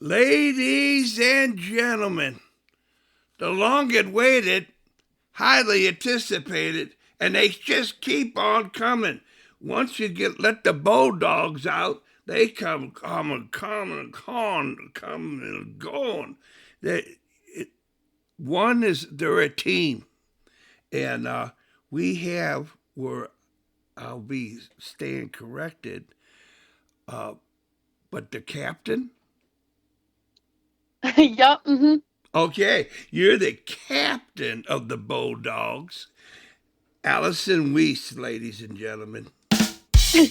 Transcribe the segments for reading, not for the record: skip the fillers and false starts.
Ladies and gentlemen, the long-awaited, highly anticipated, and they just keep on coming. Once you let the bulldogs out, they come and going. They're a team, and we have where I'll be staying corrected, but the captain. Yup. Mm-hmm. Okay, you're the captain of the Bulldogs, Allison Wiese, ladies and gentlemen. Please.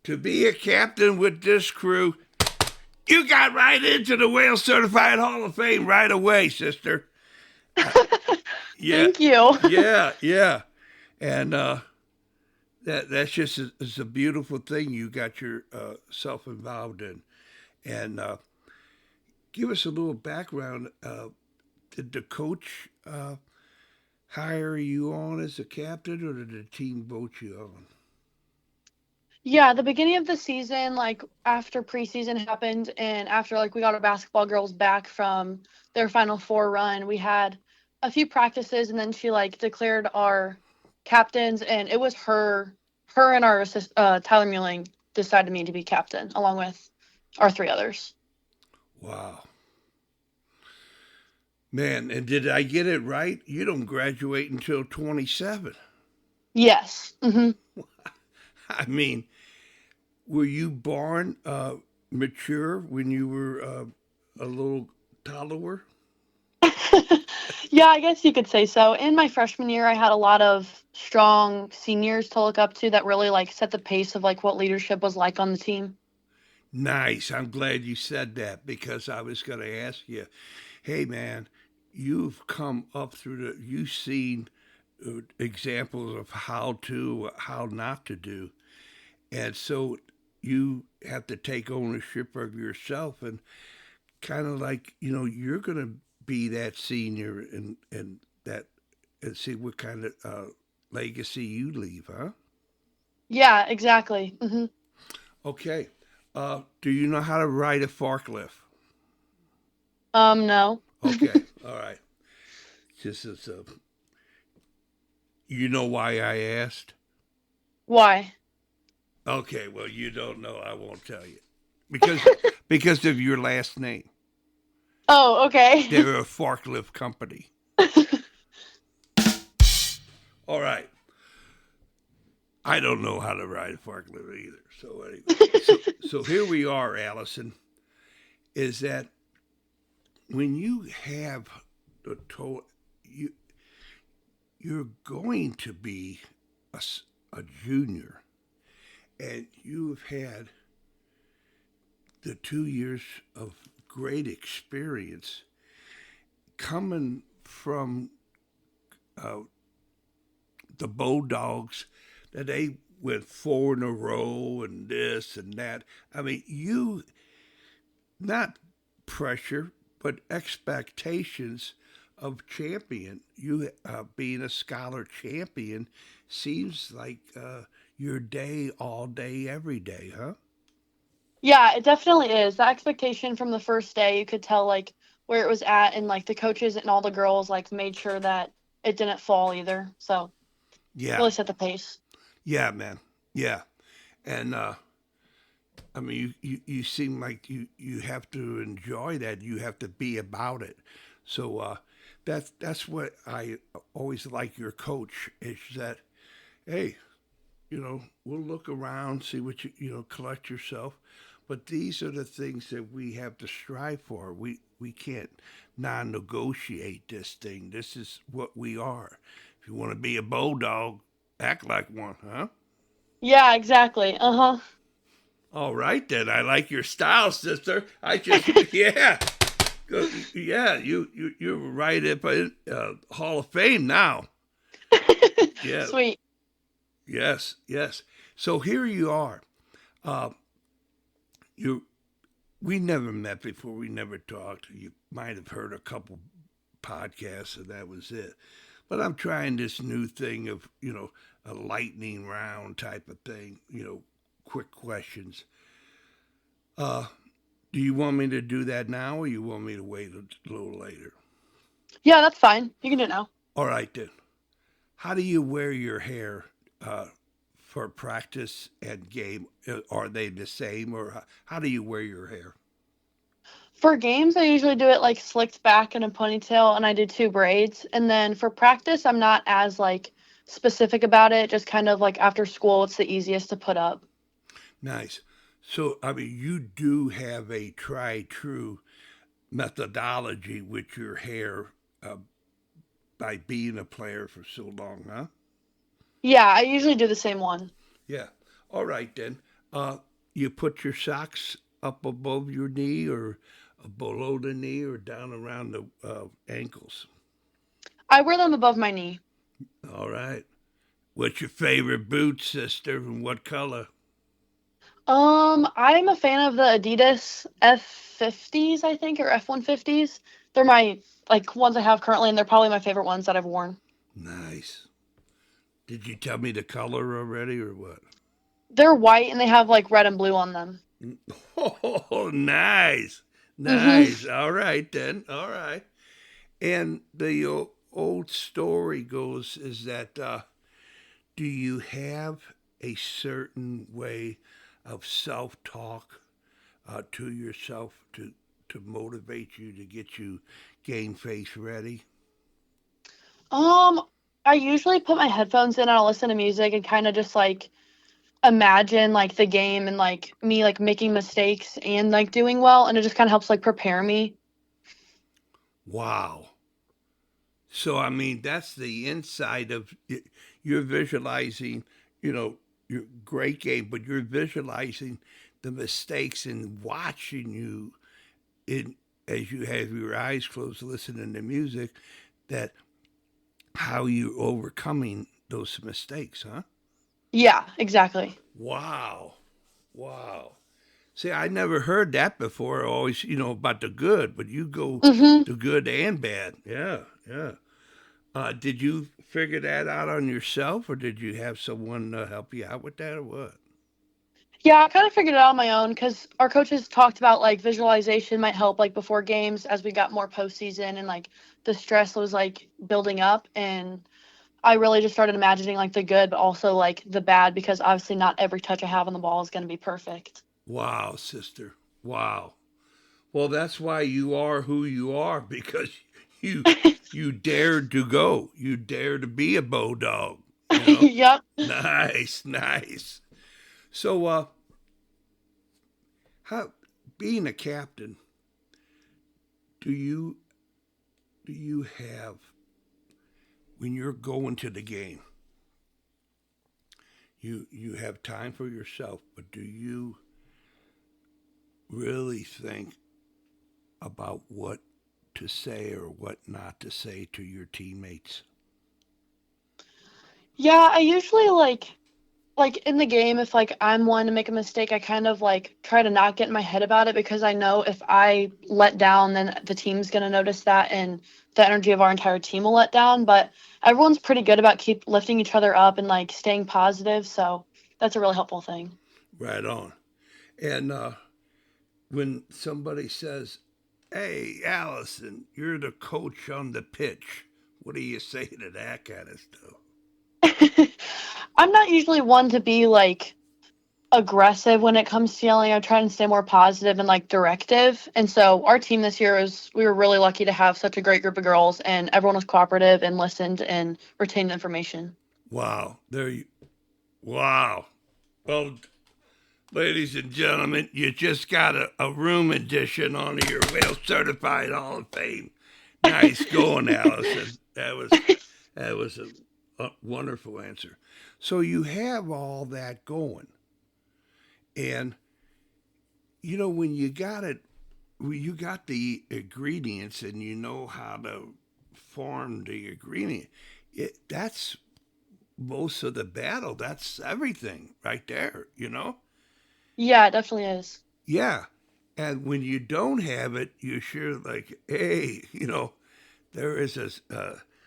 To be a captain with this crew, you got right into the Whale Certified Hall of Fame right away, sister. Yeah, Thank you. yeah. And that's just is a beautiful thing you got yourself involved in. And give us a little background. Did the coach hire you on as a captain, or did the team vote you on? Yeah, the beginning of the season, like after preseason happened and after like we got our basketball girls back from their Final Four run, we had a few practices and then she like declared our captains and it was her and our assist Tyler Muelling decided me to be captain along with our three others. Wow. Man, and did I get it right? You don't graduate until 27. Yes. Mm-hmm. I mean, were you born mature when you were a little toddler? Yeah, I guess you could say so. In my freshman year, I had a lot of strong seniors to look up to that really like set the pace of like what leadership was like on the team. Nice. I'm glad you said that because I was going to ask you, hey, man, you've come up through you've seen examples of how not to do. And so you have to take ownership of yourself and kind of like, you're going to be that senior and that and see what kind of legacy you leave, huh? Yeah, exactly. Okay. Do you know how to ride a forklift? No. Okay. All right. Just as you know why I asked? Why? Okay. Well, you don't know. I won't tell you because because of your last name. Oh, okay. They're a forklift company. All right. I don't know how to ride a forklift either. So anyway, so here we are, Allison. Is that when you have the you you're going to be a junior, and you've had the 2 years of great experience coming from uh, the Bulldogs that they went four in a row and this and that. I mean, you not pressure, but expectations of champion. You being a scholar champion seems like your day all day, every day, huh? Yeah, it definitely is. The expectation from the first day, you could tell like where it was at and like the coaches and all the girls like made sure that it didn't fall either. So, Yeah, really set the pace. yeah, man, yeah. And I mean, you seem like you have to enjoy that. You have to be about it. So that's what I always like your coach is that, hey, we'll look around, see what collect yourself. But these are the things that we have to strive for. We can't non-negotiate this thing. This is what we are. If you want to be a bulldog, act like one, huh? Yeah, exactly. Uh-huh. All right then. I like your style, sister. I just yeah. Yeah, you're right up in Hall of Fame now. Yeah, Sweet. yes. So here you are. Uh, you we never met before. We never talked. You might have heard a couple podcasts, and that was it. But I'm trying this new thing of, a lightning round type of thing, quick questions. Uh, do you want me to do that now or you want me to wait a little later? Yeah, that's fine. You can do it now. All right, then. How do you wear your hair uh, for practice and game? Are they the same or how do you wear your hair? For games, I usually do it like slicked back in a ponytail and I do two braids. And then for practice, I'm not as like specific about it. Just kind of like after school, it's the easiest to put up. Nice. So, I mean, you do have a try true methodology with your hair uh, by being a player for so long, huh? Yeah, I usually do the same one. Yeah. All right, then. Uh, you put your socks up above your knee or below the knee or down around the ankles. I wear them above my knee. All right. What's your favorite boot, sister, and what color? I'm a fan of the Adidas F50s, I think, or F150s. They're my like ones I have currently, and they're probably my favorite ones that I've worn. Nice. Did you tell me the color already or what? They're white and they have like red and blue on them. Oh, nice. Mhm. Nice. All right, then. All right. And the old story goes is that do you have a certain way of self talk to yourself to motivate you to get you game face ready? Um, I usually put my headphones in and I'll listen to music and kind of just like imagine like the game and like me like making mistakes and like doing well, and it just kind of helps like prepare me. Wow. So, I mean, that's the inside of it. You're visualizing, your great game, but you're visualizing the mistakes and watching you in as you have your eyes closed, listening to music, that how you overcoming those mistakes, huh? Yeah, exactly. Wow. Wow. See, I never heard that before. Always, about the good, but you go Mhm. the good and bad. Yeah, yeah. Did you figure that out on yourself, or did you have someone help you out with that, or what? Yeah, I kind of figured it out on my own because our coaches talked about like visualization might help like before games as we got more postseason and like the stress was like building up, and I really just started imagining like the good but also like the bad because obviously not every touch I have on the ball is going to be perfect. Wow, sister. Wow. Well, that's why you are who you are because you you dared to go. You dare to be a bulldog. You know. Yep. Nice, nice. So, how being a captain, do you do you have when you're going to the game? You have time for yourself, but do you really think about what to say or what not to say to your teammates? Yeah, I usually like in the game if like I'm one to make a mistake, I kind of like try to not get in my head about it because I know if I let down then the team's going to notice that and the energy of our entire team will let down, but everyone's pretty good about keep lifting each other up and like staying positive, so that's a really helpful thing. Right on. And when somebody says, "Hey, Allison, you're the coach on the pitch," what do you say to that kind of stuff? I'm not usually one to be like aggressive when it comes to yelling. I try and stay more positive and like directive. And so our team this year was we were really lucky to have such a great group of girls and everyone was cooperative and listened and retained information. Wow, there you. Wow. Well, ladies and gentlemen, you just got a room addition onto your Whale Certified Hall of Fame. Nice going, Allison. That was a wonderful answer. So you have all that going, and when you got it, when you got the ingredients, and you know how to form the ingredient. That's most of the battle. That's everything right there. Yeah, it definitely is. Yeah. And when you don't have it, you're sure like, hey, there is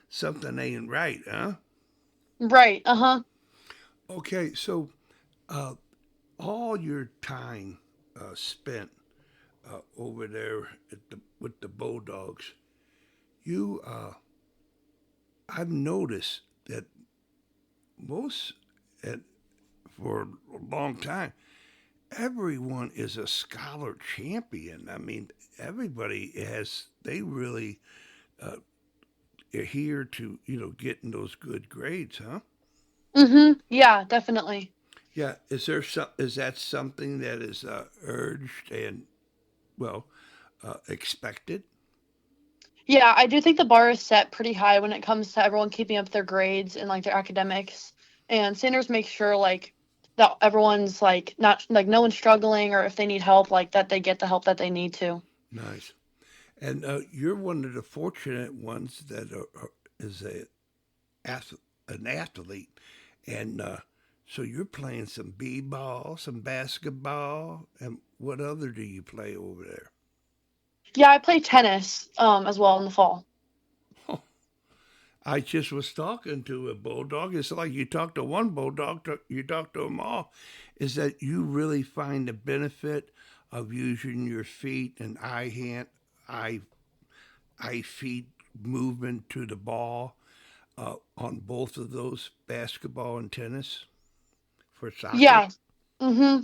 something ain't right, huh? Right. Uh-huh. Okay, so uh, all your time spent over there with the Bulldogs, you, I've noticed that most, at, for a long time, everyone is a scholar champion. I mean, everybody has, they really adhere to, getting those good grades, huh? Mm-hmm. Yeah, definitely. Yeah, is that something that is urged and well expected? Yeah, I do think the bar is set pretty high when it comes to everyone keeping up their grades and like their academics. And Sanders makes sure like that everyone's like not like no one's struggling, or if they need help, like that they get the help that they need to. Nice. And you're one of the fortunate ones that is an athlete, and so you're playing some b-ball, some basketball, and what other do you play over there? Yeah, I play tennis as well in the fall. I just was talking to a bulldog. It's like you talk to one bulldog, you talk to them all. Is that you really find the benefit of using your feet and eye eye feet movement to the ball on both of those, basketball and tennis for soccer? Yeah.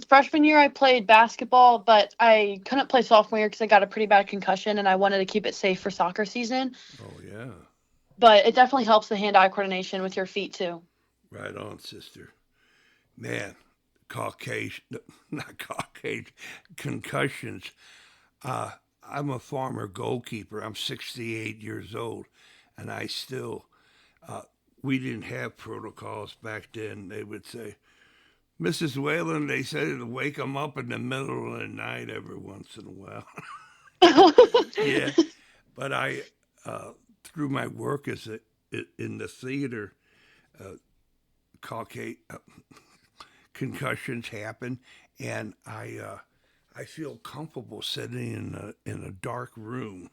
Freshman year I played basketball, but I couldn't play sophomore year because I got a pretty bad concussion and I wanted to keep it safe for soccer season. Oh yeah, But it definitely helps the hand-eye coordination with your feet too. right on, sister. Man, Caucasian, not Caucasian, concussions. I'm a former goalkeeper. I'm 68 years old, and I still, we didn't have protocols back then. They would say, Mrs. Whalen, they said to wake them up in the middle of the night every once in a while. Yeah, but through my work in the theater, Caucasian concussions happen, and I feel comfortable sitting in a dark room.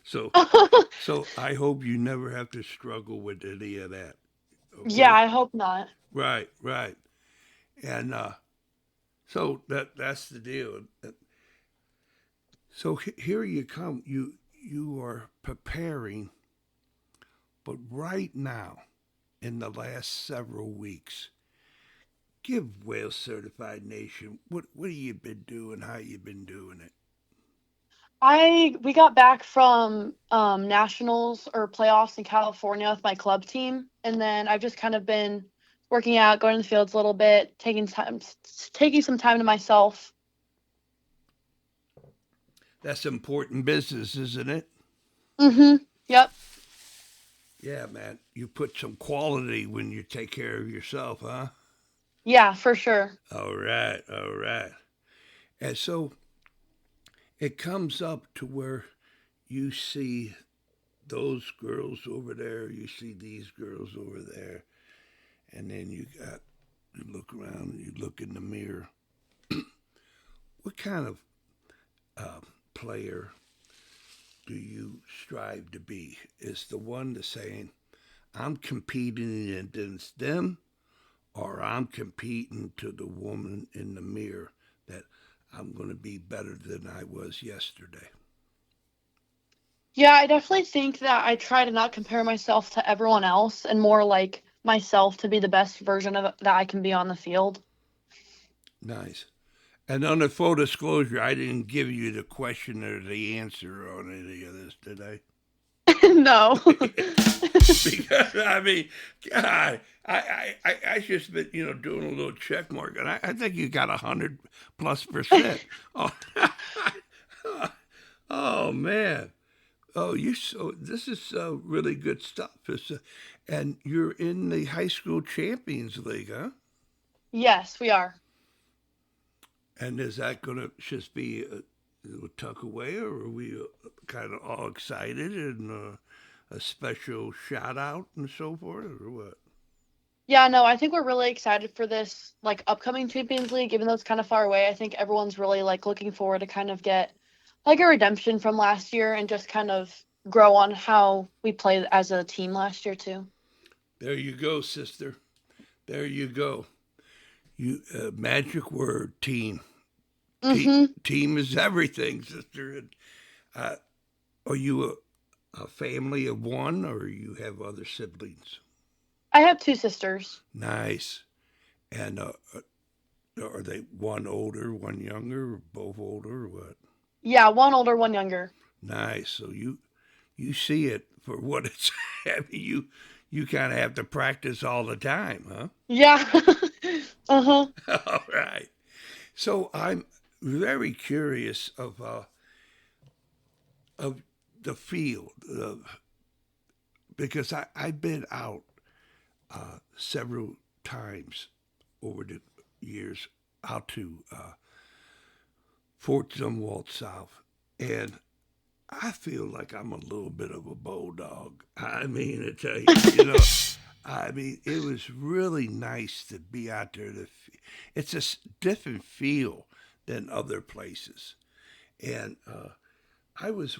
So so I hope you never have to struggle with any of that. Yeah, Okay. I hope not. Right, right. And so that's the deal. So here you come. You are preparing, but right now, in the last several weeks, give Wales Certified Nation what have you been doing? How you been doing it? We got back from nationals or playoffs in California with my club team, and then I've just kind of been working out, going to the fields a little bit, taking some time to myself. That's important business, isn't it? Yep. Yeah, man. You put some quality when you take care of yourself, huh? Yeah, for sure. All right, all right. And so it comes up to where you see those girls over there, you see these girls over there, and then you look around, you look in the mirror. What kind of player do you strive to be? Is the one that's saying, I'm competing against them, or I'm competing to the woman in the mirror that I'm going to be better than I was yesterday? Yeah, I definitely think that I try to not compare myself to everyone else and more like myself to be the best version of that I can be on the field. Nice. And under full disclosure, I didn't give you the question or the answer on any of this, did I? No. Because I mean, God, I just been doing a little check mark, and I think you got 100+%. Oh, oh man. Oh, you so this is really good stuff. And you're in the high school champions league, huh? Yes, we are. And is that going to just be a tuck away, or are we kind of all excited and a special shout out and so forth, or what? Yeah, no, I think we're really excited for this like upcoming Champions League, even though it's kind of far away. I think everyone's really like looking forward to kind of get like a redemption from last year and just kind of grow on how we played as a team last year too. There you go, sister. There you go. You magic word, team. Mhm. Team is everything, sister. And, uh, are you a family of one, or you have other siblings? I have two sisters. Nice. And are they one older, one younger, or both older, or what? Yeah, one older, one younger. Nice. So you see it for what it's. I mean, you kind of have to practice all the time, huh? Yeah. Uh-huh. All right. So I'm very curious of the field because I've been out several times over the years out to Fort Zumwalt South, and I feel like I'm a little bit of a bulldog. I mean, to tell you, I mean, it was really nice to be out there. It's a different feel than other places, and I was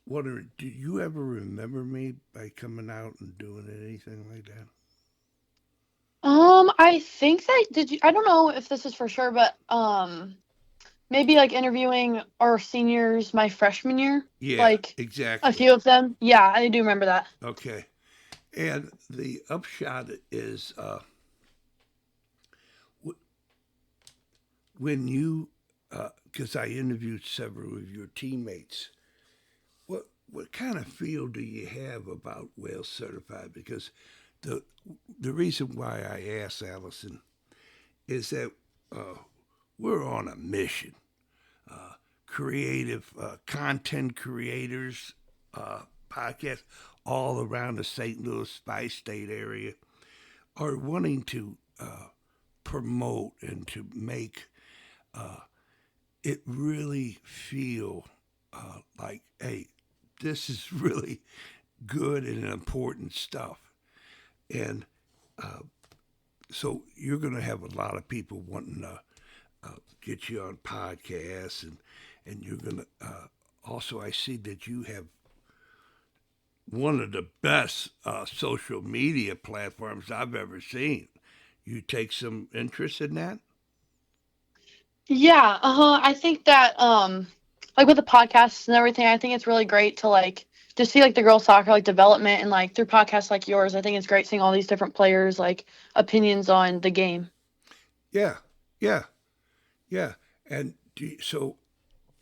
wondering, do you ever remember me by coming out and doing anything like that? I think that did you I don't know if this is for sure, but maybe like interviewing our seniors my freshman year, Yeah, like a exactly. few of them. Yeah, I do remember that. Okay. And the upshot is when you, because I interviewed several of your teammates, what kind of feel do you have about Wales Certified? Because the the reason why I asked Allison is that uh, we're on a mission. Creative content creators, podcasts all around the St. Louis bi-state area are wanting to promote and to make it really feel like, hey, this is really good and important stuff. And so you're going to have a lot of people wanting to get you on podcasts, and you're going to also, I see that you have one of the best social media platforms I've ever seen. You take some interest in that? Yeah, I think that like with the podcasts and everything, I think it's really great to like just see like the girls soccer like development and like through podcasts like yours. I think it's great seeing all these different players like opinions on the game. Yeah, yeah, yeah. And so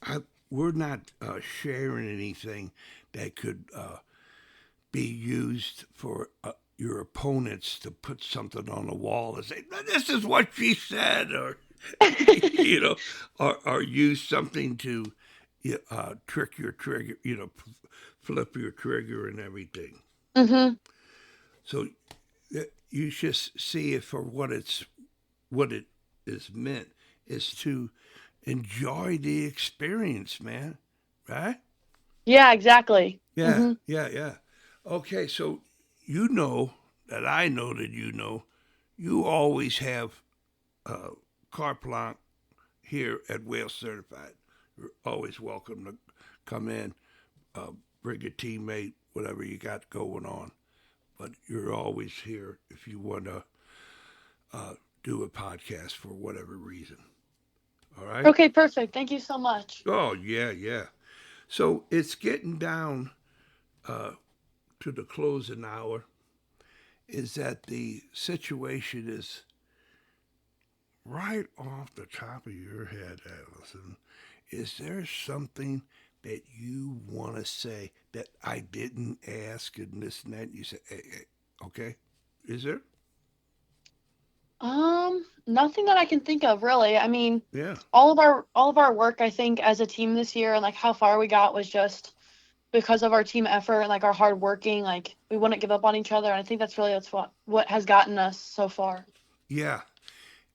I, we're not sharing anything that could be used for your opponents to put something on the wall and say, "This is what she said," or you know, or use something to trick your trigger, flip your trigger and everything. Mhm. So you just see it for what it is meant is to enjoy the experience, man. Right? Yeah, exactly. Yeah, Mhm. yeah, yeah. Okay, so you know that I know that you always have uh, carte blanche here at Wales Certified. You're always welcome to come in, uh, bring a teammate, whatever you got going on. But you're always here if you want to uh, do a podcast for whatever reason. All right? Okay, perfect. Thank you so much. Oh, yeah, yeah. So it's getting down uh, to the closing hour. Is that the situation is right off the top of your head, Allison? Is there something that you want to say that I didn't ask and this and that? You say, hey, okay. Is there? Nothing that I can think of really. I mean, Yeah. all of our work I think as a team this year and like how far we got was just because of our team effort and like our hard working, like we wouldn't give up on each other. And I think that's really what has gotten us so far. Yeah.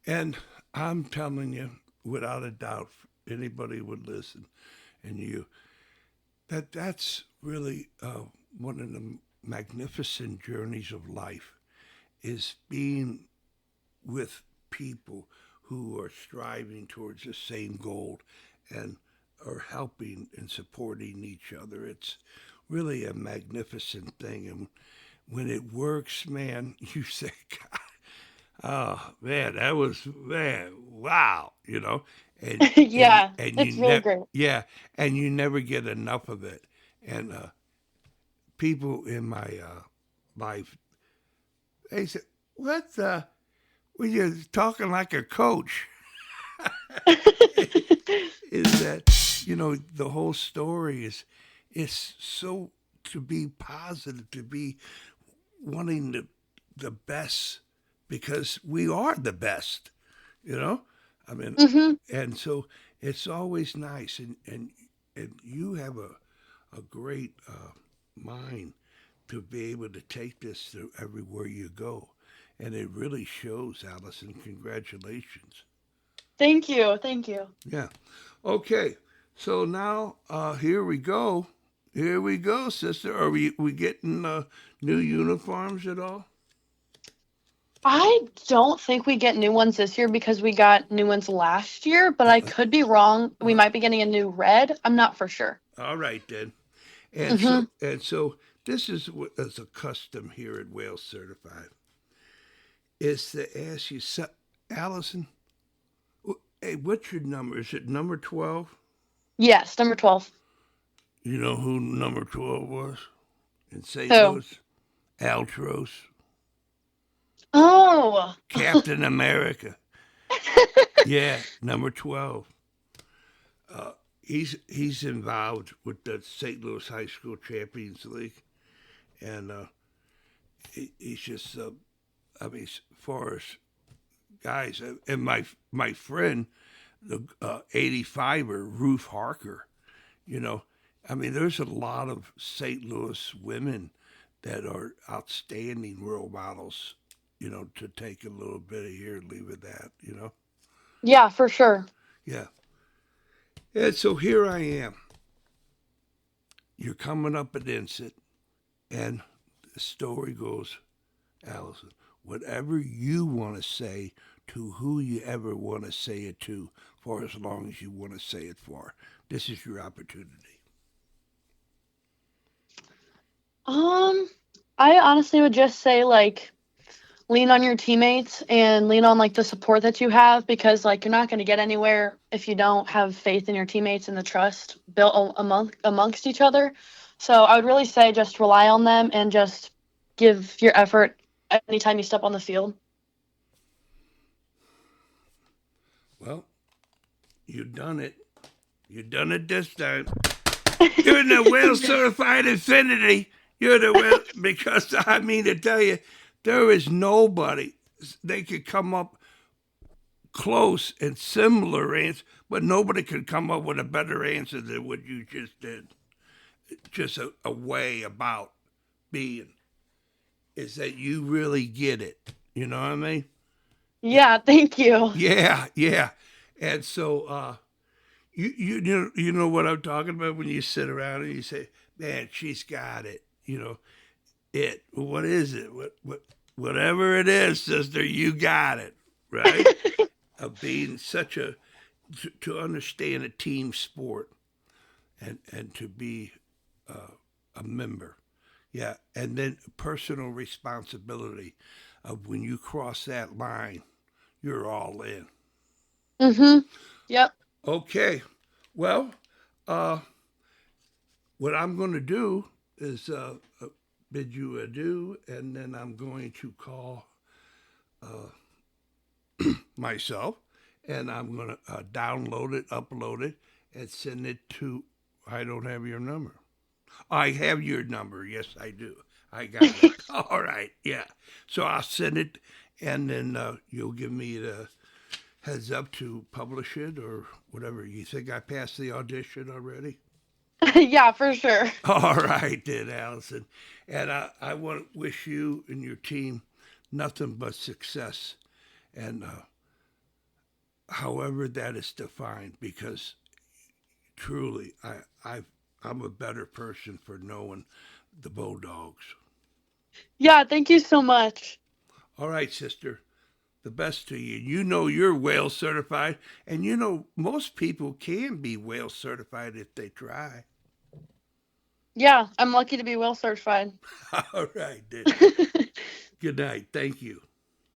And I'm telling you, without a doubt, anybody would listen, and you, that's really one of the magnificent journeys of life is being with people who are striving towards the same goal and are helping and supporting each other. It's really a magnificent thing. And when it works, man, you say, God, oh man, that was man, wow, and Yeah, and you it's really never, great. yeah, and you never get enough of it. And people in my life, they said, "What the? Well, you're talking like a coach." Is that the whole story is so to be positive, to be wanting the best because we are the best, you know. I mean, Hmm. and so it's always nice, and you have a great mind to be able to take this to everywhere you go, and it really shows, Allison. Congratulations. Thank you. Thank you. Yeah. Okay. So now here we go. Here we go, sister. Are we getting new uniforms at all? I don't think we get new ones this year because we got new ones last year, but I could be wrong. We Uh, might be getting a new red. I'm not for sure. all right then. And Hmm. so this is what is a custom here at Wales Certified is to ask you, Allison. Hey, what's your number? Is it number 12? Yes, number 12. You know who number 12 was in St. Who? Louis? Altros, Oh. Captain America. Yeah, number 12. He's involved with the St. Louis High School Champions League, and he's just I mean, as far as guys, and my friend, the 85er Ruth Harker, you know, I mean, there's a lot of St. Louis women that are outstanding role models, to take a little bit of here and leave it that. Yeah, for sure. Yeah. And so here I am. You're coming up against it, and the story goes, Allison, whatever you want to say to who you ever want to say it to for as long as you want to say it for. This is your opportunity. Um, I honestly would just say like lean on your teammates and lean on like the support that you have because like you're not going to get anywhere if you don't have faith in your teammates and the trust built amongst each other. So I would really say just rely on them and just give your effort anytime you step on the field. Well, you've done it. You've done it this time. You're in the well certified infinity. You're the well, because I mean to tell you, there is nobody they could come up close and similar answer, but nobody could come up with a better answer than what you just did. Just a way about being is that you really get it. You know what I mean? Yeah, thank you. Yeah, yeah. And so you know what I'm talking about when you sit around and you say, "Man, she's got it." It. What is it? Whatever it is, sister, you got it, right? Of being such to understand a team sport and to be a member. Yeah, and then personal responsibility of when you cross that line, you're all in. Mhm. Yep. Okay, well, uh, what I'm going to do is bid you adieu, and then I'm going to call myself, and I'm going to download it, upload it, and send it to. I don't have your number. I have your number. Yes, I do. I got it. All right. Yeah. So I'll send it, and then you'll give me the heads up to publish it or whatever. You think I passed the audition already? Yeah, for sure. All right, then, Allison. And I want to wish you and your team nothing but success, and however that is defined, because truly, I'm a better person for knowing the Bulldogs. Yeah, thank you so much. All right, sister. The best to you. You know you're whale certified, and you know most people can be whale certified if they try. Yeah, I'm lucky to be well certified. All right, then. All Good night. Thank you.